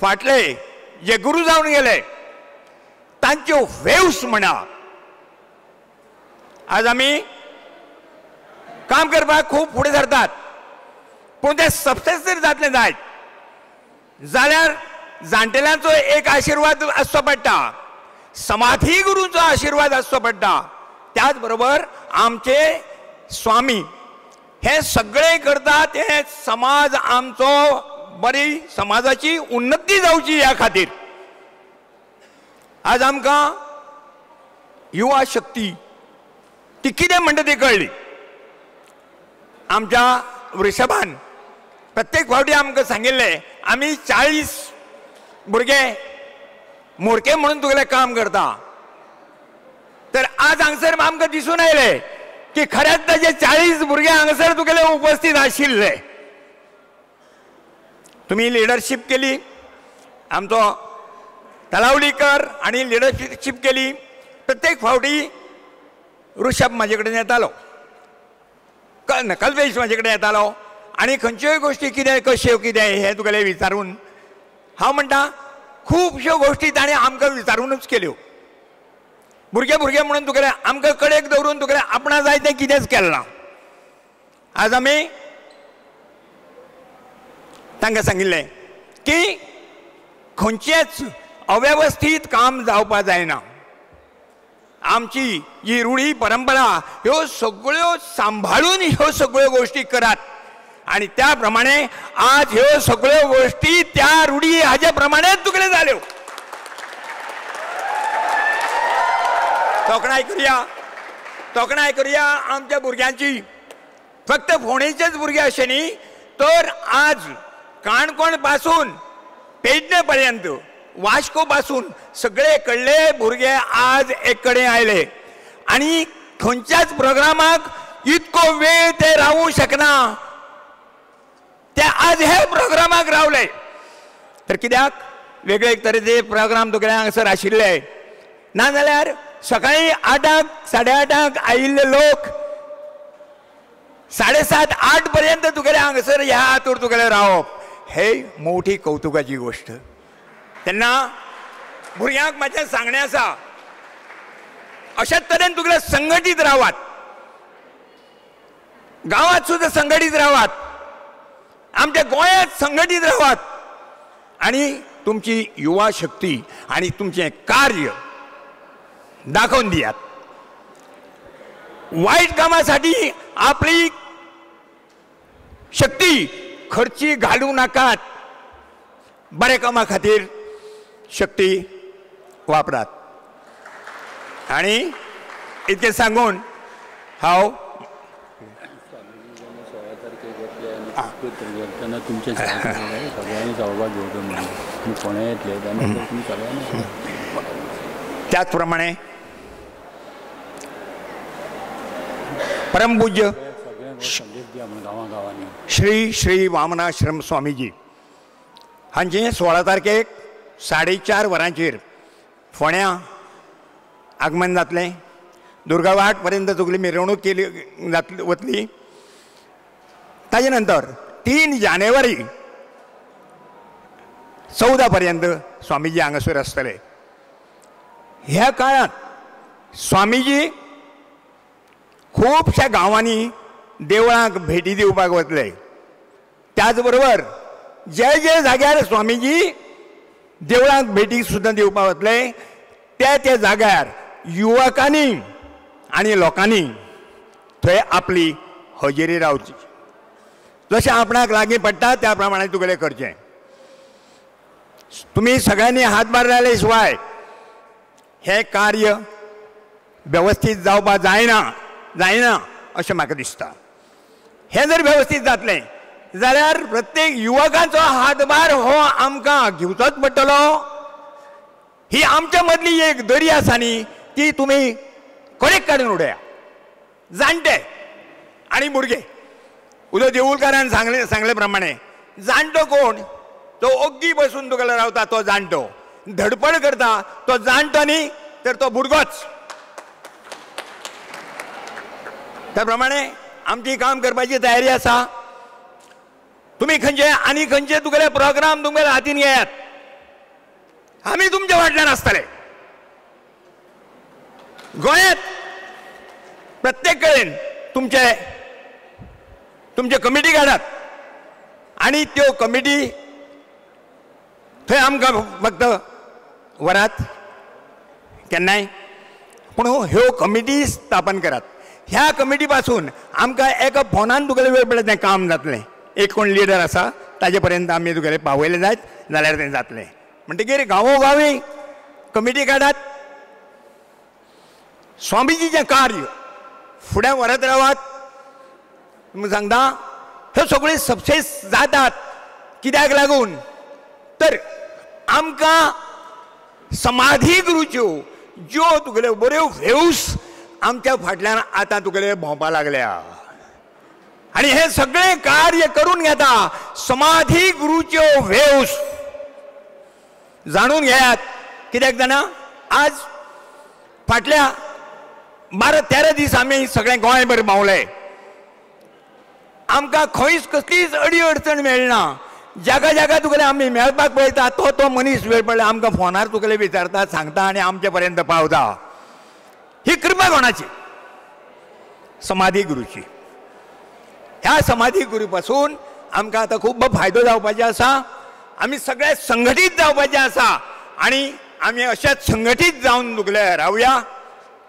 फाटले जे गुरु जावन गेले तांच्यो वेव्स म्हणा आज आमी काम करपाक खूब फुडें सरतात पूण ते सक्सेस जर जातले जायत जाल्यार जाणटेल्यांचो एक आशिर्वाद आसचो पडटा समाधी गुरूंचो आशिर्वाद आसचो पडटा त्याच बरोबर आमचे स्वामी हे सगळे करतात हे समाज आमचो बरी समाजाची उन्नती जावची ह्या खातीर आज आमकां युवा शक्ती ती कितें म्हणटा ती कळ्ळी आमच्या वृषभान प्रत्येक फावटी आमकां सांगिल्लें आमी 40 भुरगे मोडके म्हणून तुगेलें काम करता तर आज हांगसर आमकां दिसून आयलें की खरेंच ताजे 40 भुरगे हांगसर तुगेले उपस्थित आशिल्ले तुमी लिडरशीप केली आमचो तलावलीकर आनी लिडरशीप केली प्रत्येक फावटी ऋषभ म्हाजे कडेन येतालो कल्पेश म्हाजे कडेन येतालो आनी खंयच्योय गोश्टी कितें कश्यो कितें हे तुगेलें विचारून हांव म्हणटा खुबश्यो गोश्टी ताणें आमकां विचारूनच केल्यो भुरगे भुरगे म्हणून तुगेलें आमकां कडेक दवरून तुगेलें आपणा जाय तें कितेंच केलें ना आज आमी तांकां सांगिल्लें की खंयचेच अवेवस्थीत काम जावपा जायना आमची ही रूढी परंपरा ह्यो सगळ्यो सांभाळून ह्यो सगळ्यो गोश्टी करात आणि त्या प्रमाणे आज ह्यो सगळ्यो गोश्टी त्या रूढी हाजे प्रमाणेच तुगेले जाल्यो तोखणाय करुया आमच्या भुरग्यांची फक्त फोंडेचेच भुरगे अशे न्ही तर आज काणकोण पासून पेडणे पर्यंत वास्को पासून सगळे कडले भुरगे आज एक कडेन आयले आणि खंयच्याच प्रोग्रामाक इतको वेळ ते रावूं शकना ते आज हे प्रोग्रामाक रावले तर कित्याक वेगळे तरेचे प्रोग्राम तुगेले हांगसर आशिल्ले नाजाल्यार सकाळी 8 8:30 आयिल्ले लोक 7:30 8 पर्यंत तुगेले हांगसर ह्या हातूर तुगेले रावप हे मोठी कौतुकाची गोष्ट तेन्ना भुरग्यांक म्हाजें सांगणें आसा अशाच तरेन तुगेले संघटीत रावात गांवांत सुद्दां संघटीत रावात आमच्या गोंयांत संघटीत रावात आणि तुमची युवा शक्ती आणि तुमचें कार्य दाखोवन दियात वाईट कामासाठी आपली शक्ती खर्ची घालू नाकात बरे कामा खातीर शक्ती वापरात आणि इतके सांगून हांव त्याचप्रमाणे परमपूज्य श्री श्री वामनाश्रम स्वामीजी हांचे 16 तारखेक 4:30 वरांचेर फोंड्या आगमन जातलें दुर्गावाट पर्यंत तुगेली मिरवणूक केली वतली ताजे नंतर 3 जानेवारी 14 पर्यंत स्वामीजी हांगासर आसतले ह्या काळात स्वामीजी खूबश्या गांवांनी देवळांक भेटी दिवपाक वतले त्याच बरोबर जे जे जाग्यार स्वामीजी देवळांक भेटी सुद्दां दिवपाक वतले त्या जाग्यार युवकांनी आनी लोकांनी थंय आपली हजेरी रावची जशें आपणाक लागीं पडटा त्या प्रमाणे तुगेलें करचें तुमी सगळ्यांनी हातभार लायले शिवाय हे कार्य वेवस्थीत जावपाक जायना अशें म्हाका दिसता हे जर वेवस्थीत जातलें जाल्यार प्रत्येक युवकांचो हातभार हो आमकां घेवचोच पडटलो ही आमच्या मदली एक दरी आसा न्ही ती तुमी कडेक काडून उडया जाणटे आनी भुरगे उदो देवूळकारान सांगले प्रमाणे जाणटो कोण तो ओग्गी बसून तुगेलो रावता तो जाणटो धडपड करता तो जाणटो न्ही तर तो भुरगोच त्या प्रमाणे आमची काम करपाची तयारी आसा तुम्ही खंयचे आनी खंयचे तुगेले प्रोग्राम तुमगेले हातीन घेयात आम्ही तुमच्या फाटल्यान आसतले. गोंयांत प्रत्येक कडेन तुमचे कमिटी काडात आनी त्यो कमिटी थंय आमकां फक्त वरात केन्नाय, पूण ह्यो कमिटी स्थापन करात. ह्या कमिटी पासून आमकां एका फोनान तुगेलें वेळ पडलें तें काम जातलें. एक कोण लिडर आसा ताजे पर्यंत आमी तुगेलें पावयलें जायत जाल्यार तें जातलें. म्हणटकीर गांवोगावी कमिटी काडात. स्वामीजीचें कार्य फुडें व्हरत रावात. तुमकां सांगता ह्यो सगळ्यो सक्सेस जातात कित्याक लागून तर आमकां समाधी गुरूच्यो ज्यो तुगेल्यो बऱ्यो व्हेवूस आमच्या फाटल्यान आतां तुगेले भोंवपा लागल्या आनी हे सगळें कार्य करून घेता समाधी गुरूच्यो व्हेवूस. जाणून घेयात कित्याक जाणा आज फाटल्या 12-13 दीस आमी सगळें गोंयभर भोंवले. आमकां खंयच कसलीच अडी अडचण मेळना. जागा जागा तुगेलें आमी मेळपाक पळयता तो मनीस वेळ पडला आमकां फोनार तुगेलें विचारता सांगता आनी आमचे पर्यंत पावता. ही कृपा कोणाची? समाधी गुरूची. ह्या समाधी गुरू पासून आमकां आतां खूब फायदो जावपाचो आसा. आमी सगळे संघटीत जावपाचे आसा आनी आमी अशेंच संघटीत जावन तुगेले रावया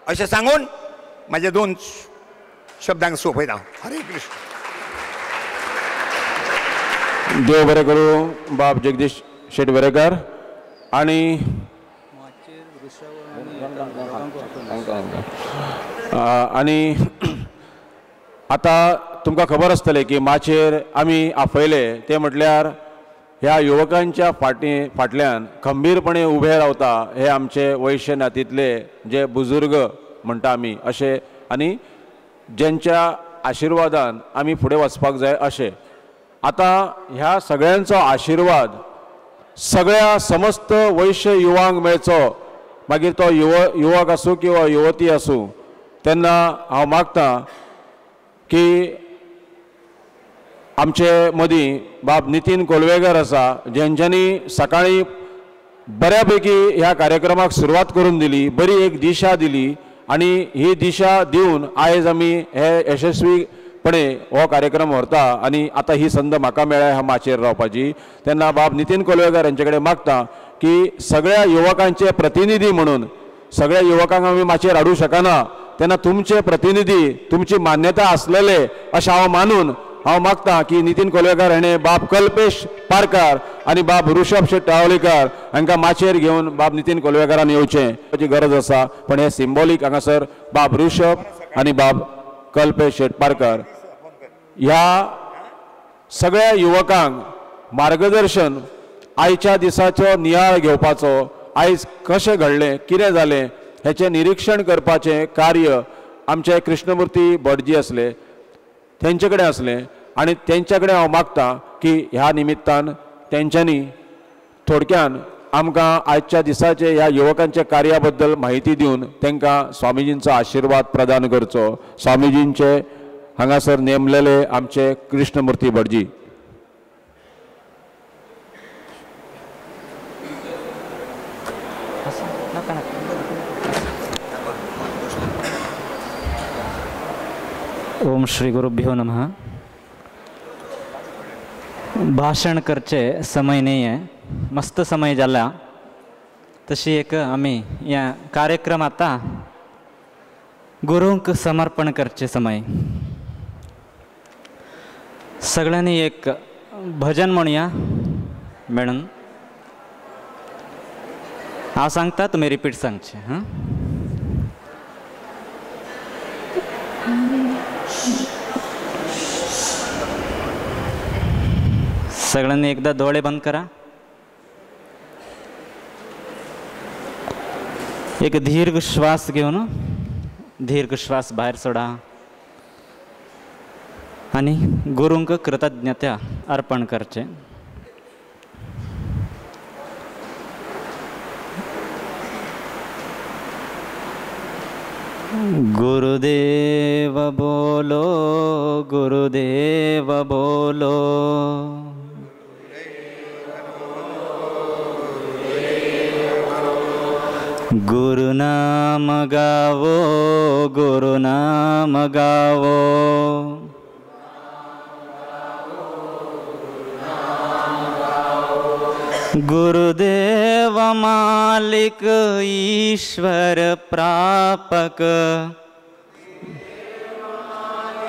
अशें सांगून म्हाजे 2 शब्दांक सोंपयता. हरे कृष्ण. देव बरें करूं बाब जगदीश शेट वेरेकार. आणि आता तुमकां खबर आसतलें की माचयेर आमी आपयले ते म्हटल्यार ह्या युवकांच्या फाटल्यान खंबीरपणे उबे रावता हे आमचे वैश्य नातींतले जे बुजुर्ग म्हणटा आमी अशे आनी ज्यांच्या आशिर्वादान आमी फुडें वचपाक जाय अशें. आता ह्या सगळ्यांचो आशिर्वाद सगळ्या समस्त वैश्य युवांक मेळचो. मागीर तो युवक आसूं किंवा युवती आसूं तेन्ना हांव मागतां की आमचे मदीं बाब नितीन कोलवेकर आसा ज्यांच्यांनी सकाळी बऱ्यापैकी ह्या कार्यक्रमाक सुरवात करून दिली, बरी एक दिशा दिली आनी ही दिशा दिवन आयज आमी हे यशस्वीपणे हो कार्यक्रम व्हरता आनी आतां ही संद म्हाका मेळ्ळ्या ह्या माचयेर रावपाची. तेन्ना बाब नितीन कोलवेकर हांचे कडेन मागतां की सगळ्या युवकांचे प्रतिनिधी म्हणून सगळ्या युवकांक आमी माचयेर हाडूं शकना तेन्ना तुमचे प्रतिनिधी तुमची मान्यता आसलेले अशें हांव मानून हांव मागतां की नितीन कोलवेकर हाणें बाब कल्पेश पारकार आनी बाब ऋषभ शेट टावलीकर हांकां माचयेर घेवन बाब नितीन कोलवेकरान येवचें हाची गरज आसा. पण हे सिंबॉलीक हांगासर बाब ऋषभ आनी बाब कल्पेश शेट पारकर ह्या सगळ्या युवकांक मार्गदर्शन आयच्या दिसाचो नियाळ घेवपाचो, आयज कशें घडलें कितें जालें हेचें निरीक्षण करपाचें कार्य आमचे कृष्णमुर्ती भटजी आसले तेंचे कडेन आसलें आनी तेंच्या कडेन हांव मागतां की ह्या निमित्तान तेंच्यांनी थोडक्यान आमकां आयच्या दिसाचे ह्या युवकांच्या कार्या बद्दल म्हायती दिवन तांकां स्वामीजींचो आशिर्वाद प्रदान करचो. स्वामीजींचे हांगासर नेमलेले आमचे कृष्णमुर्ती भटजी. ओम श्री गुरुभ्यो नमः. भाषण करचे समय नाही आहे, मस्त समय झाला. तशी एक आम्ही या कार्यक्रम आता गुरूंक समर्पण करचे समय. सगळ्यांनी एक भजन म्हणूया मॅडम. हांव सांगता तुम्ही रिपीट सांगचे. हां सगळ्यांनी एकदा डोळे बंद करा. एक दीर्घ श्वास घेऊन दीर्घ श्वास बाहेर सोडा आणि गुरूंक कृतज्ञता अर्पण करचे. गुरुदेव बोलो गुरुदेव बोलो. गुरुनाम गावो, गुरुनाम गावो, गुरुदेव मालिक ईश्वर प्रापक,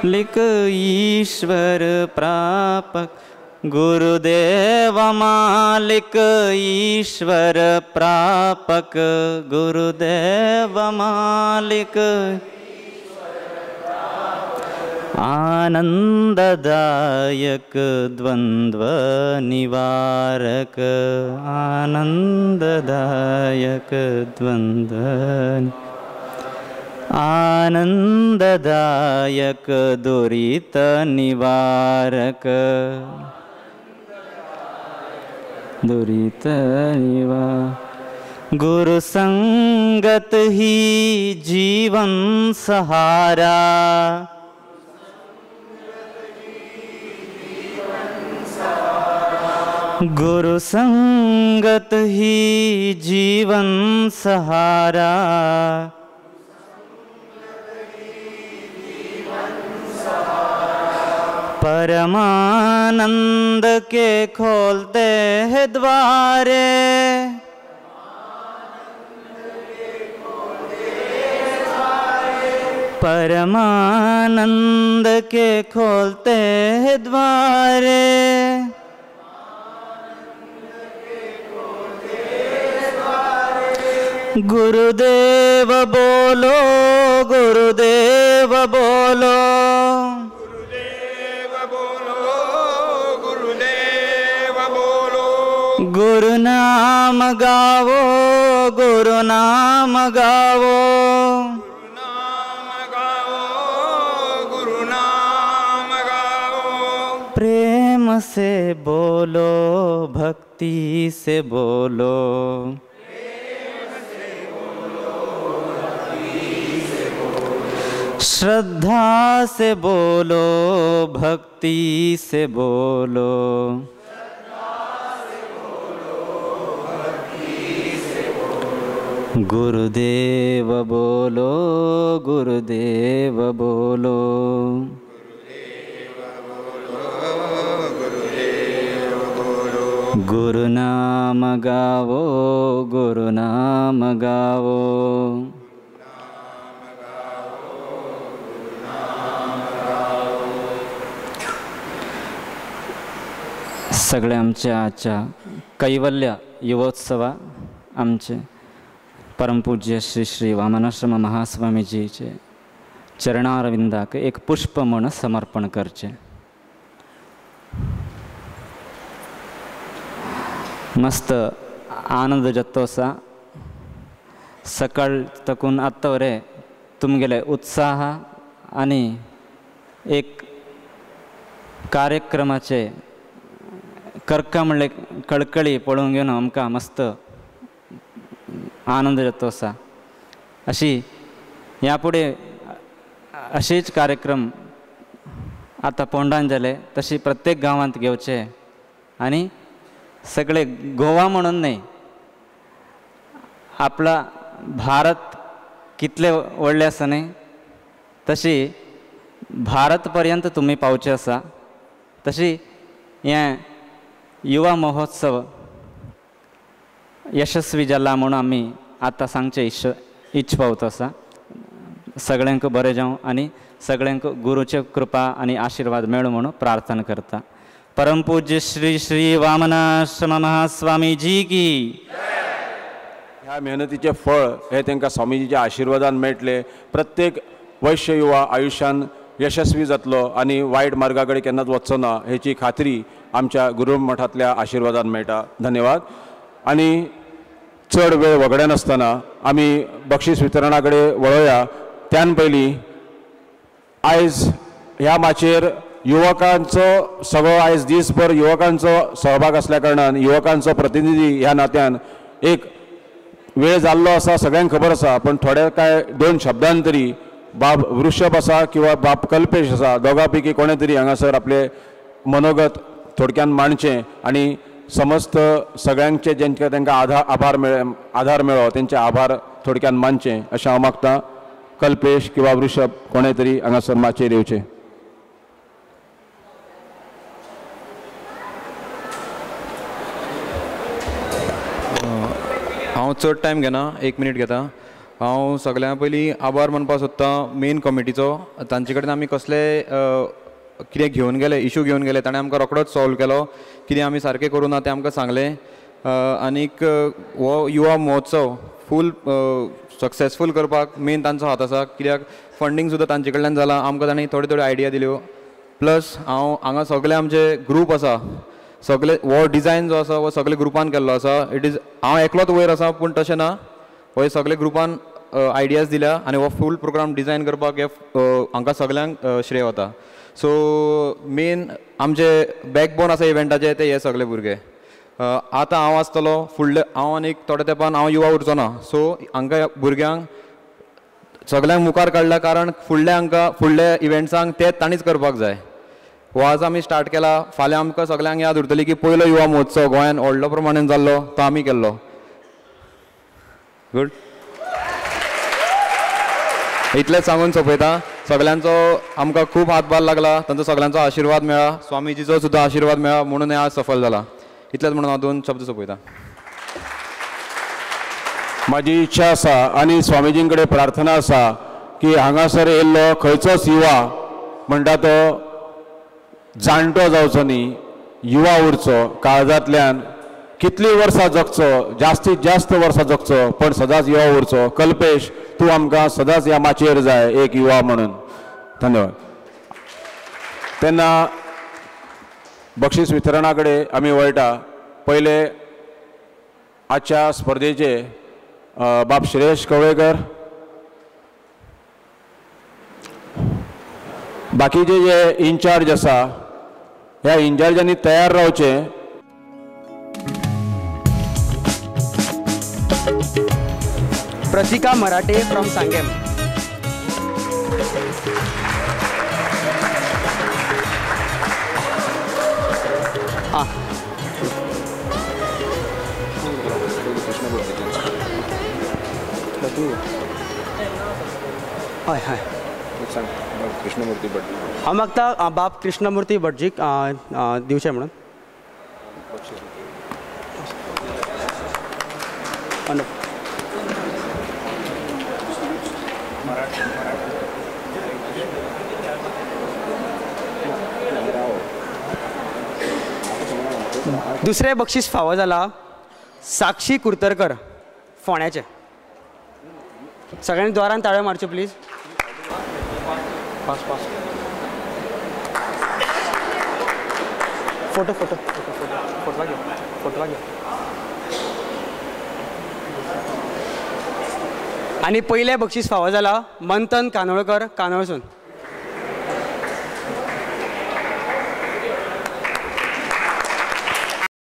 लिक ईश्वर प्रापक, गुरुदेव मालिक ईश्वर प्रापक, गुरुदेव मालिक आनंददायक द्वंद्व निवारक, आनंददायक द्वंद्व, आनंददायक दुरित निवारक, दुरित निवारक, गुरु संगत ही जीवन सहारा, गुरु संगत ही जीवन सहारा, परमानंद के खोलते हैं द्वारे, परमानंद के खोलते हैं द्वारे, गुरुदेव बोलो, गुरुदेव बोलो, गुरुदेव बोलो, गुरुदेव बोलो, गुरु नाम गावो, गुरु नाम गावो, गुरु नाम गाओ, गुरु नाम गाओ, प्रेम से बोलो, भक्ति से बोलो, श्रद्धा से बोलो, भक्ति से बोलो, गुरुदेव बोलो, गुरुदेव बोलो, गुरु नाम गावो, गुरु नाम गावो, सगळे आमच्या आजच्या कैवल्य युवोत्सवा आमचे परमपूज्य श्री श्री वामनाश्रम महास्वामीजीचे चरणारविंदाक एक पुष्प म्हण समर्पण करचे। मस्त आनंद जत्तोसा सकाळ तकून आत्तावरे तुमगेले उत्साह आणि एक कार्यक्रमाचे कर्का म्हणले कळकळी पळोवंक घेवन आमकां मस्त आनंद जातो आसा। अशी ह्या फुडें अशेच कार्यक्रम आतां पोंडान जाले तशी प्रत्येक गांवांत घेवचे आनी सगळे गोवा म्हणून न्हय आपला भारत कितले व्हडले आसा न्हय तशी भारत पर्यंत तुमी पावचे आसा। तशी हे युवा महोत्सव यशस्वी जाला म्हणून आमी आतां सांगचे इच्छ पावत आसा। सगळ्यांक बरें जावं आनी सगळ्यांक गुरूचे कृपा आनी आशिर्वाद मेळो म्हणून प्रार्थना करता। परम पूज्य श्री श्री वामनाश्रम महास्वामीजी की। ह्या मेहनतीचे फळ हे तांकां स्वामीजीच्या आशिर्वादान मेळटले। प्रत्येक वैश्य युवा आयुश्यान यशस्वी जातलो आनी वायट मार्गा कडेन केन्नाच वचचो ना हेची खात्री आमच्या गुरू मठांतल्या आशिर्वादान मेळटा। धन्यवाद। आनी चड वेळ वगडे नासतना आमी बक्षीस वितरणा कडेन वळोवया। त्यान पयलीं आयज ह्या माचयेर युवकांचो सगळो आयज दीसभर युवकांचो सहभाग आसल्या कारणान युवकांचो प्रतिनिधी ह्या नात्यान एक वेळ जाल्लो आसा सगळ्यांक खबर आसा। पण थोडे काय दोन शब्दांत तरी बाब वृषभ आसा किंवा बाब कल्पेश आसा दोगा पैकी कोणे तरी हांगासर आपले मनोगत थोडक्यान मांडचें आनी समस्त सगळ्यांचे जेंचे तांकां आधार मेळ्ळो तेंचे आभार थोडक्यान मानचें अशें हांव मागतां. कल्पेश किंवा वृषभ कोणें तरी हांगासर माचयेर येवचें. हांव चड टायम घेना, 1 मिनीट घेता. हांव सगळ्यां पयलीं आभार मानपाक सोदतां मेन कमिटीचो. तांचे कडेन आमी कसले कितें घेवन गेले, इशू घेवन गेले, ताणें आमकां रोखडोच सॉल्व केलो. कितें आमी सारकें करूं ना तें आमकां सांगलें. आनीक हो युवा महोत्सव फूल सक्सेसफूल करपाक मेन तांचो हात आसा. कित्याक फंडींग सुद्दां तांचे कडल्यान जालां. आमकां तांणी थोड्यो आयडिया दिल्यो. प्लस हांव हांगा सगळे आमचे ग्रूप आसा, सगळे हो डिजायन जो आसा हो सगळे ग्रुपान केल्लो आसा. हांव एकलोच वयर आसा पूण तशें ना, हो सगळे ग्रुपान आयडियाज दिल्या आनी हो फूल प्रोग्राम डिजायन करपाक हे हांकां सगळ्यांक श्रेय वता. सो मेन आमचे बॅकबोन आसा इव्हेंटाचे ते हे सगळे भुरगे. आतां हांव आसतलो फुडले, हांव आनीक थोड्या तेंपान हांव युवा उरचो ना. सो हांकां भुरग्यांक सगळ्यांक मुखार काडला, कारण फुडल्या इव्हेंट्सांक तेच तांणीच करपाक जाय. हो आज आमी स्टार्ट केला. फाल्यां आमकां सगळ्यांक याद उरतली की पयलो युवा महोत्सव गोंयान व्हडलो प्रमाणेन जाल्लो तो आमी केल्लो. गुड. इतलेंच सांगून सोंपयता. सगळ्यांचो आमकां खूब हातभार लागला, तांचो सगळ्यांचो आशिर्वाद मेळ्ळा, स्वामीजीचो सुद्दां आशिर्वाद मेळ्ळा, म्हणून हें आज सफल जाला. इतलेंच म्हणून हांव 2 शब्द सोंपयता. म्हाजी इच्छा आसा आनी स्वामीजीं कडेन प्रार्थना आसा की हांगासर येयल्लो खंयचोच युवा म्हणटा तो जाणटो जावचो न्ही, युवा उरचो. काळजांतल्यान कितलीं वर्सां जगचो, जास्तीत जास्त वर्सां जगचो, पण सदांच युवा उरचो. कल्पेश, तूं आमकां सदांच ह्या माचयेर जाय एक युवा म्हणून. धन्यवाद. तेन्ना बक्षीस वितरणा कडेन आमी वळटा. पयले आजच्या स्पर्धेचे बाब श्रेयश कवळेकर, बाकीचे जे इन्चार्ज आसा ह्या इन्चार्जांनी तयार रावचें. प्रतिका मराठे फ्रॉम सांगेम. हय हय कृष्णमूर्ती भट. हांव मागता बाब कृष्णमूर्ती भटजीक दिवचें म्हणून. दुसरें बक्षीस फावो जाला साक्षी कुर्तरकर फोंड्याचे. सगळ्यांनी द्वारान ताळयो मारच्यो प्लीज. फोटो फोटो फोटो घे, फोटो घे. आनी पयलें बक्षीस फावो जाला मंथन कानोळकर, कानोळसून.